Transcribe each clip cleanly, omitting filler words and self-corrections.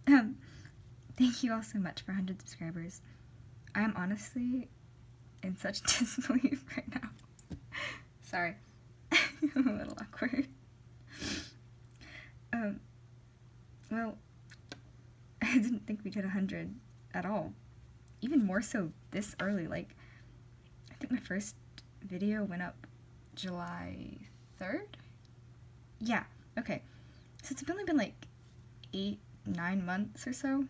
Um, Thank you all so much for 100 subscribers. I am honestly in such disbelief right now. Sorry. I'm a little awkward. Well, I didn't think we'd hit 100 at all. Even more so this early. Like, I think my first video went up July 3rd? Yeah, okay. So it's only been like 8-9 months or so.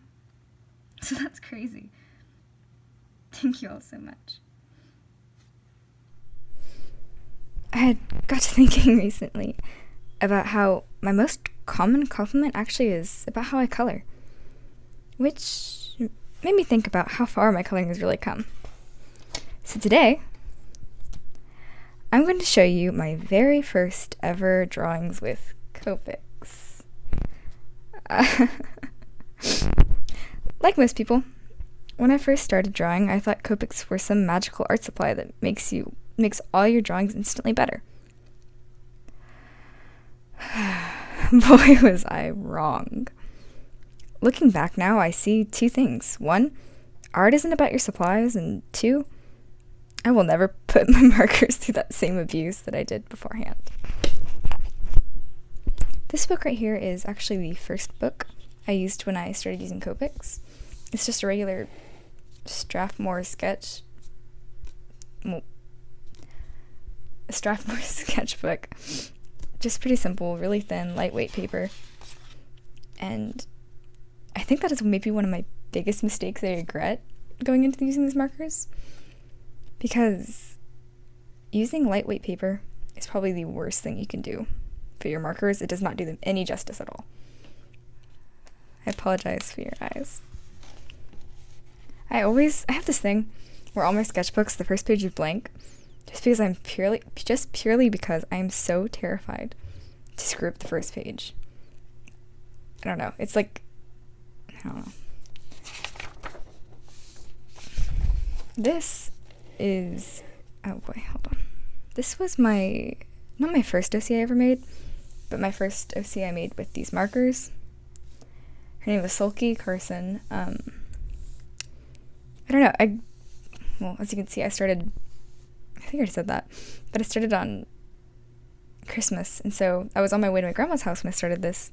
So that's crazy. Thank you all so much. I had got to thinking recently about how my most common compliment actually is about how I color, which made me think about how far my coloring has really come. So today, I'm going to show you my very first ever drawings with Copics. Like most people, when I first started drawing, I thought Copics were some magical art supply that makes all your drawings instantly better. Boy, was I wrong. Looking back now, I see two things. One, art isn't about your supplies, and two, I will never put my markers through that same abuse that I did beforehand. This book right here is actually the first book I used when I started using Copics. It's just a regular Strathmore sketch. Well, a Strathmore sketchbook. Just pretty simple, really thin, lightweight paper. And I think that is maybe one of my biggest mistakes I regret going into using these markers. Because using lightweight paper is probably the worst thing you can do for your markers. It does not do them any justice at all. I apologize for your eyes. I have this thing where all my sketchbooks, the first page is blank, just purely because I'm so terrified to screw up the first page. I don't know. It's like, I don't know. This is, oh boy, hold on. This was not my first OC I ever made, but my first OC I made with these markers. Her name was Sulky Carson. I don't know, well, as you can see, I think I already said that, but I started on Christmas, and so I was on my way to my grandma's house when I started this,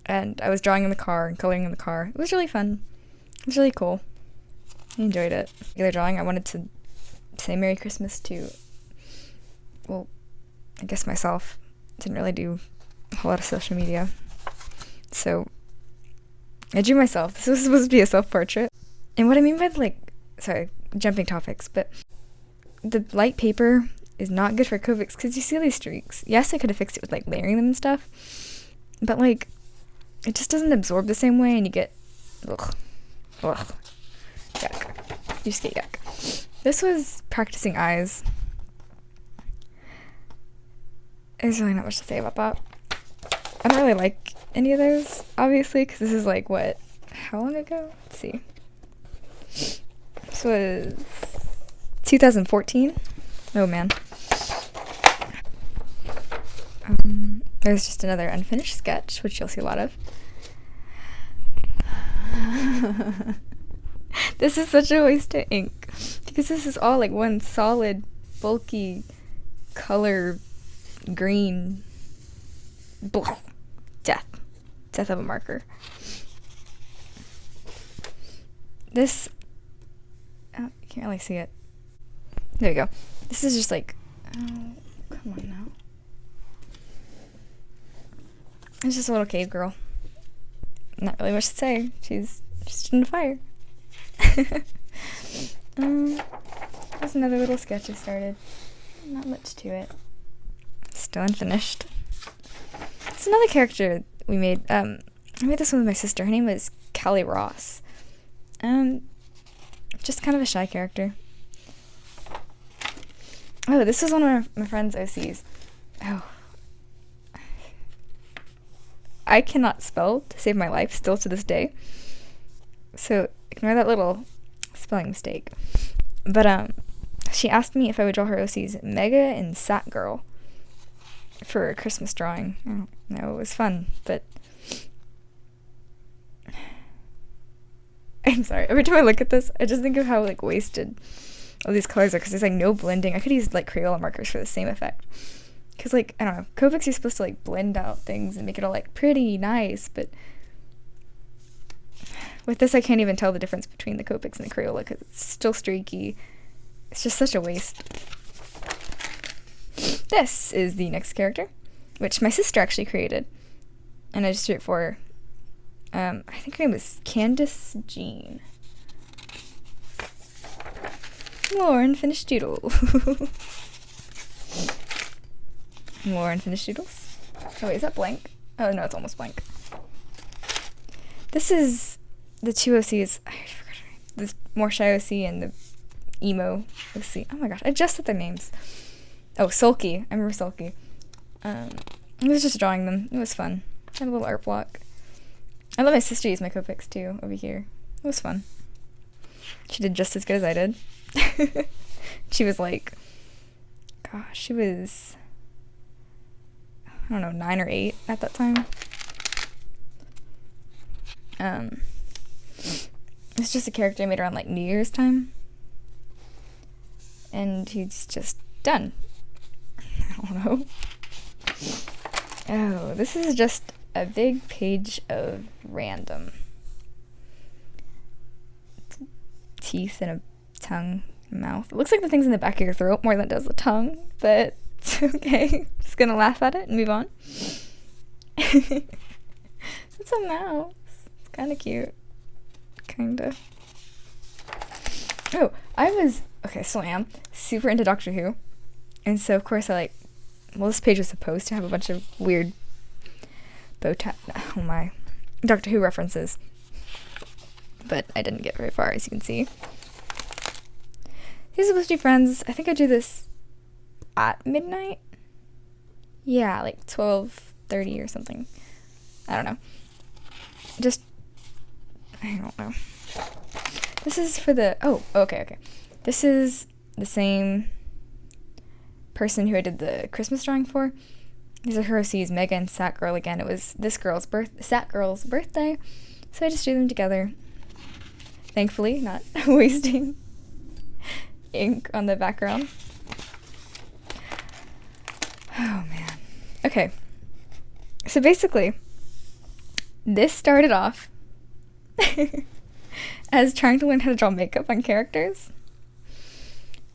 and I was drawing in the car and coloring in the car. It was really fun. It was really cool. I enjoyed it. Regular drawing, I wanted to say Merry Christmas to, well, I guess myself. Didn't really do a whole lot of social media, so I drew myself. This was supposed to be a self-portrait. And what I mean by, sorry, jumping topics, but the light paper is not good for Copics because you see all these streaks. Yes, I could have fixed it with, layering them and stuff, but, it just doesn't absorb the same way, and you get, yuck. You just get yuck. This was practicing eyes. There's really not much to say about that. I don't really like any of those, obviously, because this is, how long ago? Let's see. This was 2014. Oh, man. There's just another unfinished sketch, which you'll see a lot of. This is such a waste of ink, because this is all, one solid, bulky, color, green, death of a marker. This, you can't really see it. There you go. This is just oh, come on now. It's just a little cave girl. Not really much to say. She's just in the fire. There's another little sketch I started. Not much to it. Still unfinished. It's another character we made. I made this one with my sister. Her name was Callie Ross. Just kind of a shy character. Oh, this was one of my friend's OCs. Oh. I cannot spell to save my life, still to this day. So, ignore that little spelling mistake. But, she asked me if I would draw her OCs Mega and Sat Girl for a Christmas drawing. I don't know, it was fun, but I'm sorry. Every time I look at this, I just think of how like wasted all these colors are because there's like no blending. I could use like Crayola markers for the same effect. Because like, I don't know, Copics you're supposed to like blend out things and make it all like pretty nice, but with this I can't even tell the difference between the Copics and the Crayola because it's still streaky. It's just such a waste. This is the next character, which my sister actually created, and I just drew it for her. I think her name was Candace Jean. More unfinished doodle. More unfinished doodles. Oh wait, is that blank? Oh no, it's almost blank. This is the two OCs. I forgot her name. The more shy OC and the emo OC. Oh my gosh, I just said their names. Oh, Sulky. I remember Sulky. I was just drawing them. It was fun. I had a little art block. I let my sister use my Copics too over here. It was fun. She did just as good as I did. She was like, gosh, she was, I don't know, 9 or 8 at that time. It's just a character I made around like New Year's time. And he's just done. I don't know. Oh, this is just a big page of random. Teeth and a tongue, mouth. It looks like the things in the back of your throat more than it does the tongue, but it's okay. Just gonna laugh at it and move on. It's a mouse. It's kind of cute. Kinda. Oh, still am, super into Doctor Who. And so, of course, this page was supposed to have a bunch of weird Doctor Who references. But I didn't get very far, as you can see. These are supposed to be friends. I think I drew this at midnight. Yeah, like 12:30 or something. I don't know. I don't know. This is for the, okay. This is the same person who I did the Christmas drawing for. These are her OCs, Mega and Sat Girl again. It was this Sat Girl's birthday, so I just drew them together. Thankfully, not wasting ink on the background. Oh man. Okay. So basically, this started off as trying to learn how to draw makeup on characters.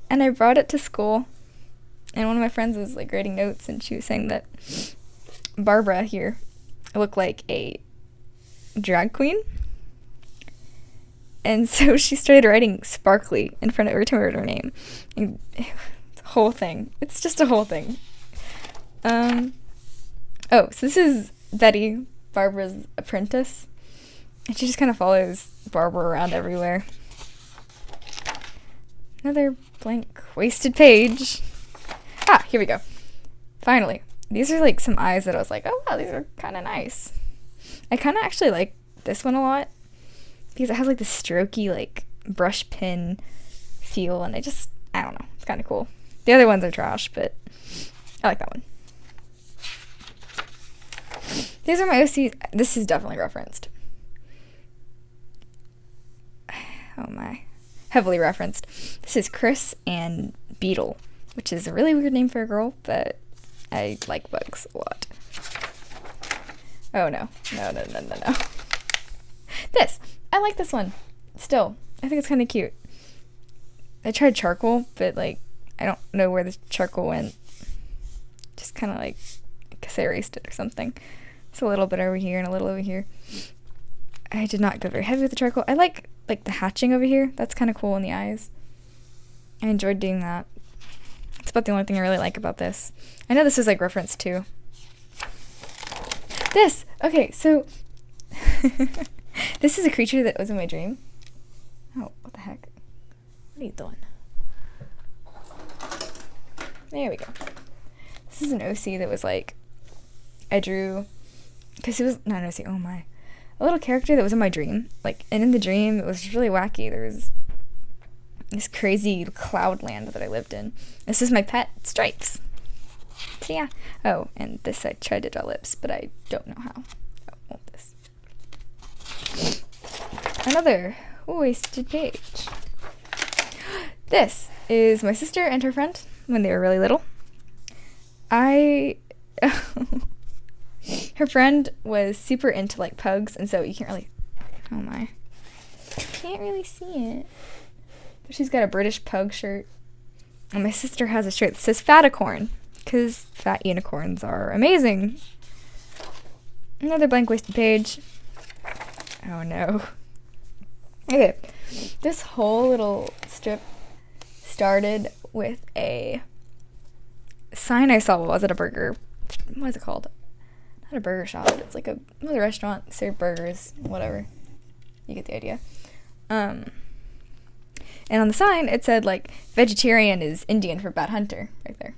And I brought it to school, and one of my friends was like writing notes, and she was saying that Barbara here looked like a drag queen. And so she started writing sparkly in front of every time I wrote her name. And it's a whole thing. It's just a whole thing. So this is Betty, Barbara's apprentice. And she just kind of follows Barbara around everywhere. Another blank, wasted page. Here we go. Finally. These are like some eyes that I was like, oh wow, these are kind of nice. I kind of actually like this one a lot, because it has like this strokey, like, brush pen feel, and I don't know, it's kind of cool. The other ones are trash, but I like that one. These are my OCs. This is definitely referenced. Oh my. Heavily referenced. This is Chris and Beetle, which is a really weird name for a girl, but I like bugs a lot. Oh no. No. This! I like this one. Still. I think it's kind of cute. I tried charcoal, but like, I don't know where the charcoal went. Just kind of like, I guess I erased it or something. It's a little bit over here and a little over here. I did not go very heavy with the charcoal. I like the hatching over here. That's kind of cool in the eyes. I enjoyed doing that. It's about the only thing I really like about this. I know this is like referenced to this. Okay, so this is a creature that was in my dream. Oh, what the heck? What are you doing? There we go. This is an OC that was like, I drew, because it was not an OC, oh my. A little character that was in my dream. Like, and in the dream, it was really wacky. There was this crazy cloud land that I lived in. This is my pet, Stripes. So yeah. Oh, and this I tried to draw lips, but I don't know how. Oh, this. Another wasted page. This is my sister and her friend when they were really little. Her friend was super into like pugs, and so you can't really, oh my, can't really see it. But she's got a British pug shirt. And my sister has a shirt that says Faticorn, because fat unicorns are amazing. Another blank wasted page. Oh no. Okay, this whole little strip started with a sign I saw while I was at a burger, what is it called? Not a burger shop, it's like a restaurant, serve burgers, whatever. You get the idea. And on the sign, it said, like, vegetarian is Indian for bad hunter, right there.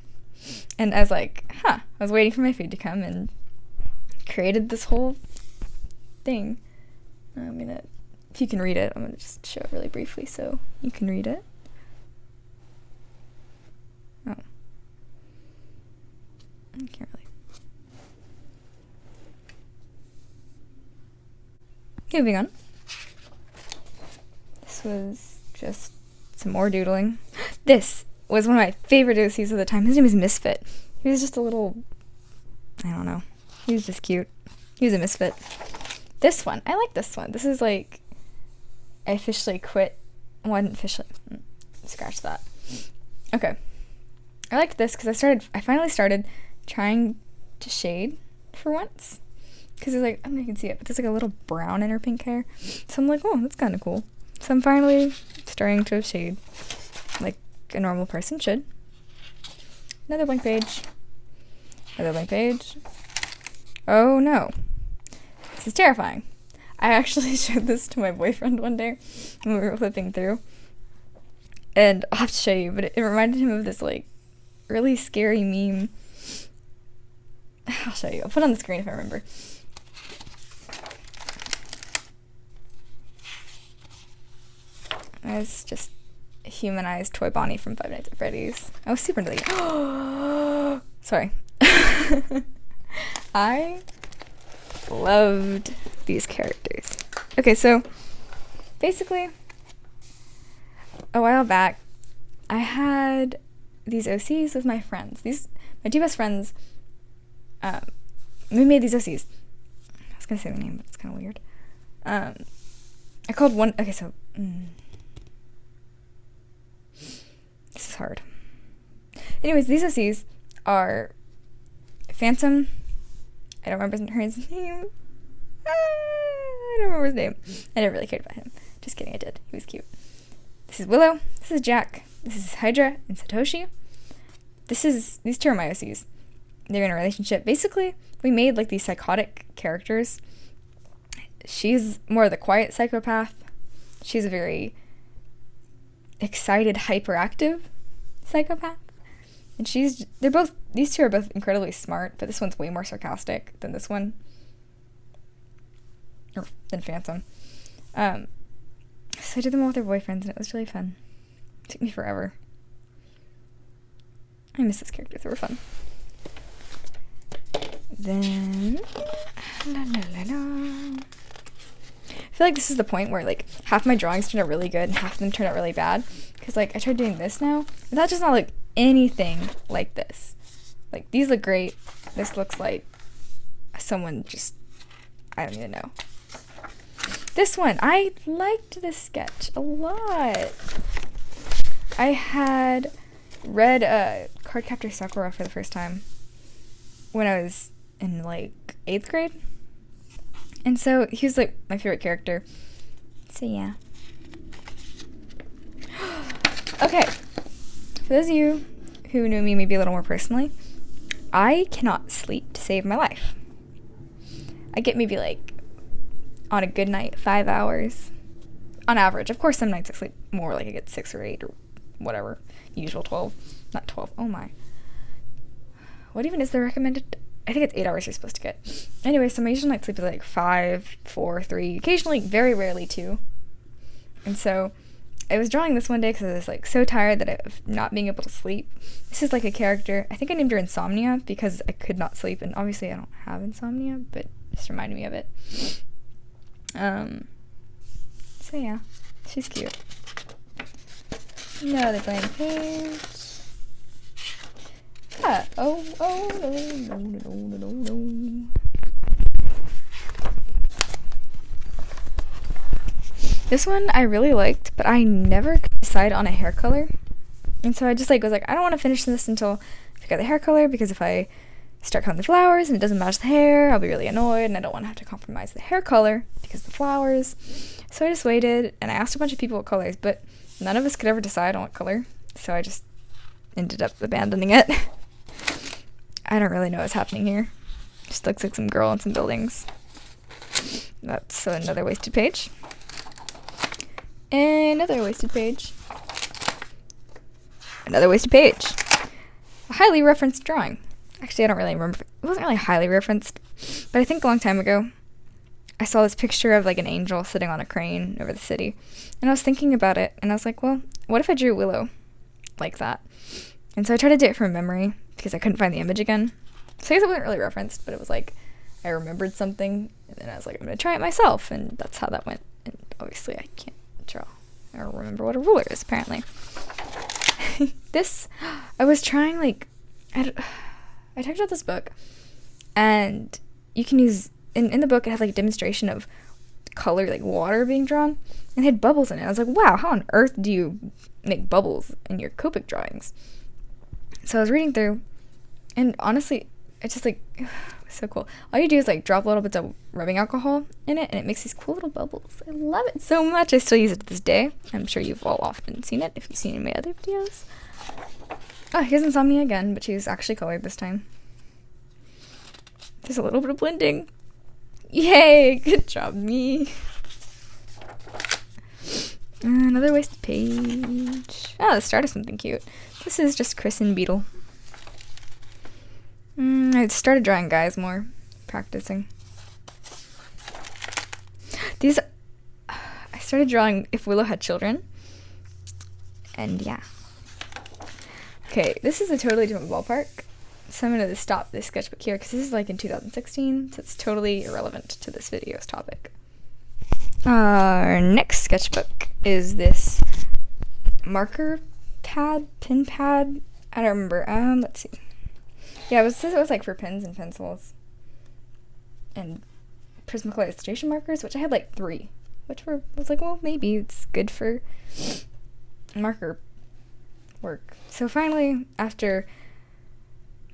And I was like, I was waiting for my food to come and created this whole thing. I'm gonna, if you can read it, I'm gonna just show it really briefly so you can read it. Oh. I can't really. Moving on. This was just some more doodling. This was one of my favorite OCs of the time. His name is Misfit. He was just a little, I don't know. He was just cute. He was a misfit. This one, I like this one. This is like, I officially quit. Well, I didn't officially, scratch that. Okay. I liked this because I finally started trying to shade for once. Because there's like, I don't know if you can see it, but there's like a little brown in her pink hair. So I'm like, oh, that's kind of cool. So I'm finally starting to shade like a normal person should. Another blank page. Another blank page. Oh no. This is terrifying. I actually showed this to my boyfriend one day when we were flipping through. And I'll have to show you, but it reminded him of this like really scary meme. I'll show you. I'll put it on the screen if I remember. It's just a humanized toy Bonnie from Five Nights at Freddy's. I was super into the game. Sorry. I loved these characters. Okay, so basically, a while back, I had these OCs with my friends. My two best friends, we made these OCs. I was gonna say the name, but it's kind of weird. I called one, okay, so, this is hard. Anyways, these OCs are Phantom. I don't remember his name. I don't remember his name. I never really cared about him. Just kidding, I did. He was cute. This is Willow. This is Jack. This is Hydra and Satoshi. These two are my OCs. They're in a relationship. Basically, we made like these psychotic characters. She's more of the quiet psychopath. She's a very excited, hyperactive psychopath. And these two are both incredibly smart, but this one's way more sarcastic than this one. Or than Phantom. So I did them all with their boyfriends, and it was really fun. It took me forever. I miss those characters, they were fun. Then, I feel like this is the point where like half my drawings turned out really good and half of them turned out really bad. Because like I tried doing this now, and that does not look anything like this. Like these look great. This looks like someone just, I don't even know. This one, I liked this sketch a lot. I had read Cardcaptor Sakura for the first time when I was in like 8th grade. And so he was like my favorite character. So yeah. Okay. For those of you who knew me maybe a little more personally, I cannot sleep to save my life. I get maybe like, on a good night, 5 hours. On average. Of course, some nights I sleep more, like I get 6 or 8 or whatever. Usual 12. Not 12. Oh my. What even is the recommended? I think it's 8 hours you're supposed to get. Anyway, so my usual night sleep is like 5, 4, 3, occasionally, very rarely 2. And so I was drawing this one day because I was like so tired of not being able to sleep. This is like a character. I think I named her Insomnia because I could not sleep, and obviously I don't have insomnia, but it just reminded me of it. So yeah. She's cute. Another blank page. Ah, oh, no. This one I really liked, but I never could decide on a hair color. And so I just was like, I don't want to finish this until I figure out the hair color, because if I start coloring the flowers and it doesn't match the hair, I'll be really annoyed, and I don't want to have to compromise the hair color because of the flowers. So I just waited, and I asked a bunch of people what colors, but none of us could ever decide on what color, so I just ended up abandoning it. I don't really know what's happening here. Just looks like some girl and some buildings. That's another wasted page. Another wasted page. Another wasted page. A highly referenced drawing. Actually, I don't really remember. It wasn't really highly referenced, but I think a long time ago, I saw this picture of an angel sitting on a crane over the city, and I was thinking about it, and I was like, well, what if I drew Willow like that? And so I tried to do it from memory, because I couldn't find the image again. So I guess it wasn't really referenced, but it was I remembered something, and then I was like, I'm going to try it myself, and that's how that went. And obviously I can't draw or remember what a ruler is, apparently. This, I was trying, I checked out this book, and you can use, in the book, it has a demonstration of color, water being drawn, and it had bubbles in it. I was like, wow, how on earth do you make bubbles in your Copic drawings? So I was reading through, and honestly, it's just so cool. All you do is drop little bits of rubbing alcohol in it, and it makes these cool little bubbles. I love it so much. I still use it to this day. I'm sure you've all often seen it if you've seen my other videos. Oh, here's Insomnia again, but she's actually colored this time. There's a little bit of blending. Yay! Good job, me. Another wasted page. Oh, the start of something cute. This is just Chris and Beetle. I started drawing guys more, practicing. I started drawing if Willow had children, and yeah. Okay, this is a totally different ballpark, so I'm going to stop this sketchbook here, because this is in 2016, so it's totally irrelevant to this video's topic. Our next sketchbook is this marker pad, pen pad, I don't remember, let's see. Yeah, it was for pens and pencils and Prismacolor illustration markers, which I had 3, which I was well, maybe it's good for marker work. So finally, after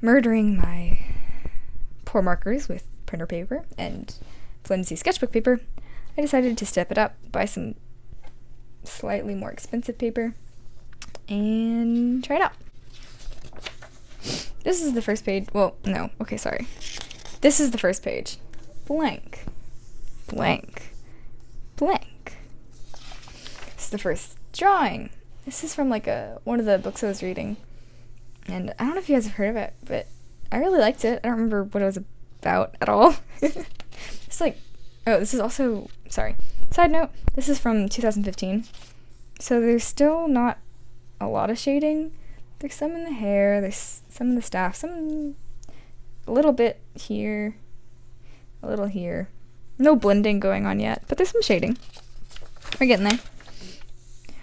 murdering my poor markers with printer paper and flimsy sketchbook paper, I decided to step it up, buy some slightly more expensive paper, and try it out. This is the first page. Well, no. Okay, sorry. This is the first page. Blank. Blank. Blank. This is the first drawing. This is from one of the books I was reading. And I don't know if you guys have heard of it, but I really liked it. I don't remember what it was about at all. It's oh, this is also, sorry. Side note, this is from 2015. So there's still not a lot of shading. There's some in the hair, there's some in the staff, a little bit here, a little here. No blending going on yet, but there's some shading. We're getting there.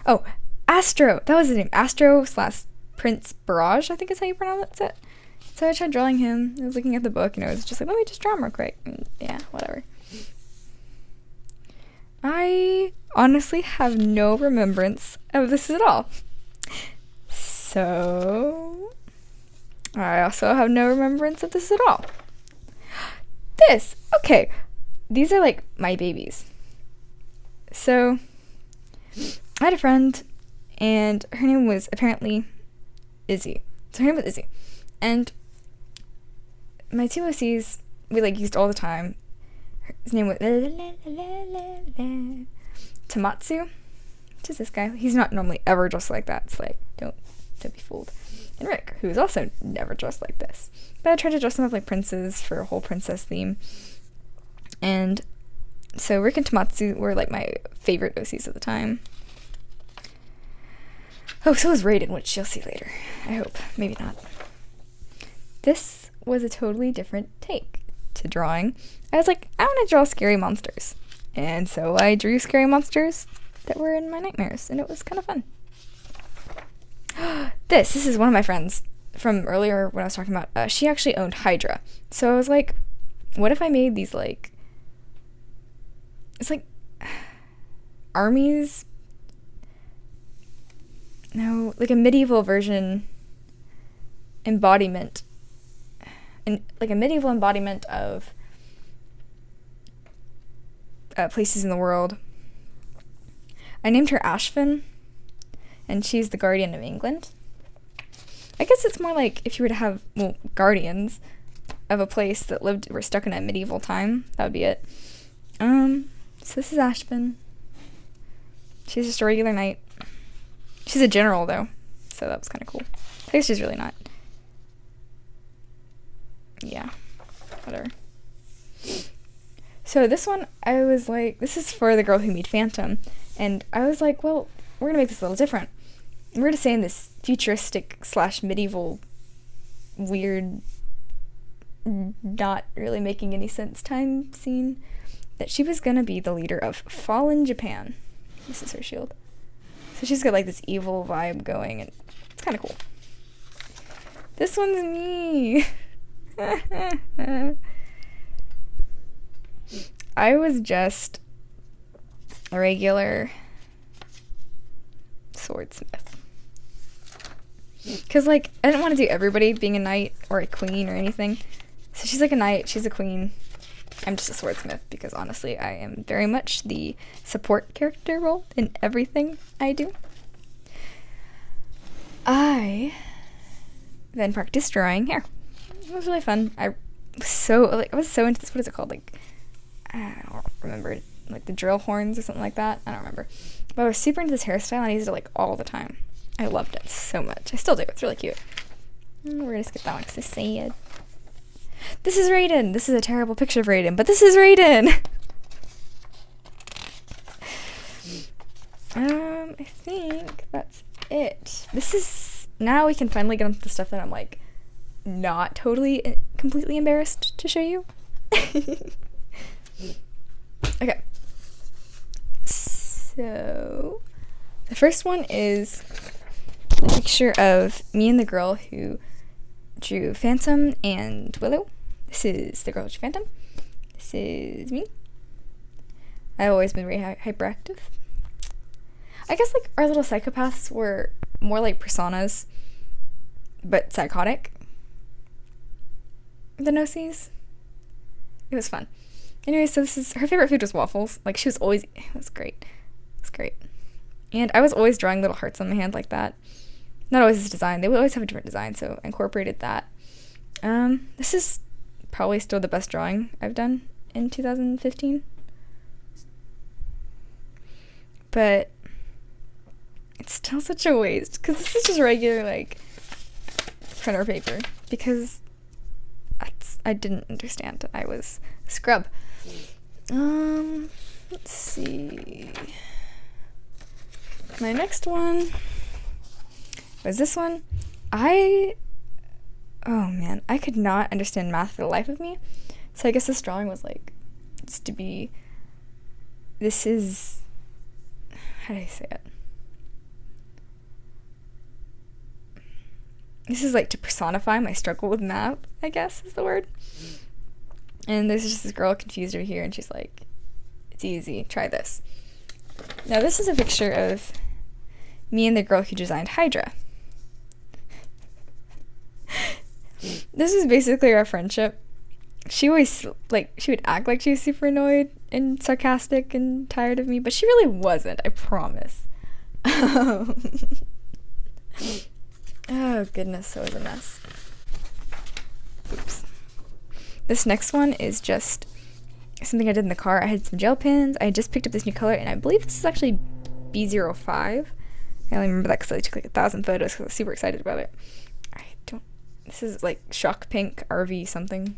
Oh, Astro! That was his name. Astro / Prince Barrage, I think is how you pronounce it. So I tried drawing him. I was looking at the book, and I was just let me just draw him real quick. And yeah, whatever. I honestly have no remembrance of this at all. So, I also have no remembrance of this at all. This! Okay. These are my babies. So, I had a friend, and her name was apparently Izzy. So her name was Izzy. And my two OCs, we used all the time. His name was Tamatsu, which is this guy. He's not normally ever dressed like that. It's don't be fooled. And Rick, who is also never dressed like this. But I tried to dress them up like princes for a whole princess theme. And so Rick and Tamatsu were my favorite OCs at the time. Oh, so was Raiden, which you'll see later. I hope. Maybe not. This was a totally different take to drawing. I was I want to draw scary monsters. And so I drew scary monsters that were in my nightmares, and it was kind of fun. This is one of my friends from earlier when I was talking about, she actually owned Hydra. So I was like, what if I made these, like, it's like armies? No, like a medieval version embodiment. And like a medieval embodiment of places in the world. I named her Ashvin, and she's the guardian of England. I guess it's more like if you were to have, well, guardians of a place that were stuck in a medieval time, that would be it. So this is Ashvin. She's just a regular knight. She's a general, though, so that was kind of cool. I guess she's really not. Yeah, whatever. So this one, I was like, this is for the girl who made Phantom, and I was like, well, we're gonna make this a little different. We're gonna say in this futuristic / medieval, weird, not really making any sense time scene, that she was gonna be the leader of fallen Japan. This is her shield. So she's got like this evil vibe going, and it's kind of cool. This one's me. I was just a regular swordsmith. Because, like, I didn't want to do everybody being a knight or a queen or anything. So she's like a knight, she's a queen. I'm just a swordsmith because, honestly, I am very much the support character role in everything I do. I then practiced drawing hair. It was really fun. I was so into this. What is it called? Like, I don't remember. Like the drill horns or something like that. I don't remember. But I was super into this hairstyle, and I used it like all the time. I loved it so much. I still do. It's really cute. We're gonna skip that one because it's sad. This is Raiden. This is a terrible picture of Raiden, but this is Raiden. I think that's it. This is, now we can finally get onto the stuff that I'm like not totally completely embarrassed to show you. Okay. So the first one is a picture of me and the girl who drew Phantom and Willow. This is the girl who drew Phantom. This is me. I've always been very hyperactive. I guess like our little psychopaths were more like personas, but psychotic than OCs. It was fun. Anyway, so this is, her favorite food was waffles. Like, she was always, it was great. It was great. And I was always drawing little hearts on my hand like that. Not always this design. They would always have a different design, so I incorporated that. This is probably still the best drawing I've done in 2015. But it's still such a waste, because this is just regular, like, printer paper. Because I didn't understand. I was a scrub. Let's see. My next one was this one. Oh man, I could not understand math for the life of me. So I guess this drawing was like, it's to be, this is, how do I say it? This is like to personify my struggle with math, I guess is the word. And there's just this girl confused over here, and she's like, it's easy, try this. Now this is a picture of me and the girl who designed Hydra. This is basically our friendship. She always, like, she would act like she was super annoyed and sarcastic and tired of me, but she really wasn't, I promise. Oh goodness, so it was a mess. Oops. This next one is just something I did in the car. I had some gel pens. I had just picked up this new color, and I believe this is actually B05. I only remember that because I took like 1,000 photos because I was super excited about it. This is like shock pink RV something.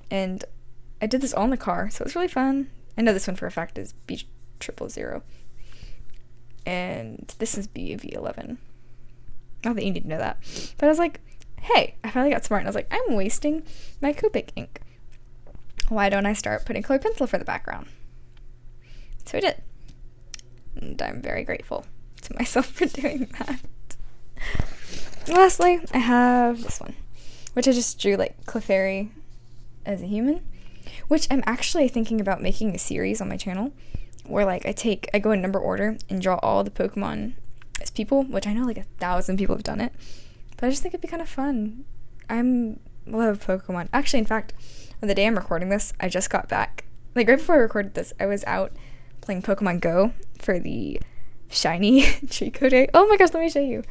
And I did this all in the car, so it was really fun. I know this one for a fact is B000. And this is BV11. Not that you need to know that. But I was like, hey, I finally got smart, and I was like, I'm wasting my Copic ink. Why don't I start putting colored pencil for the background? So I did. and I'm very grateful to myself for doing that. Lastly, I have this one, which I just drew like Clefairy as a human, which I'm actually thinking about making a series on my channel where like I go in number order and draw all the Pokemon as people, which I know like 1,000 people have done it, but I just think it'd be kind of fun. Love Pokemon. Actually, in fact, on the day I'm recording this, I just got back. Like right before I recorded this, I was out playing Pokemon Go for the shiny Trico day. Oh my gosh, let me show you.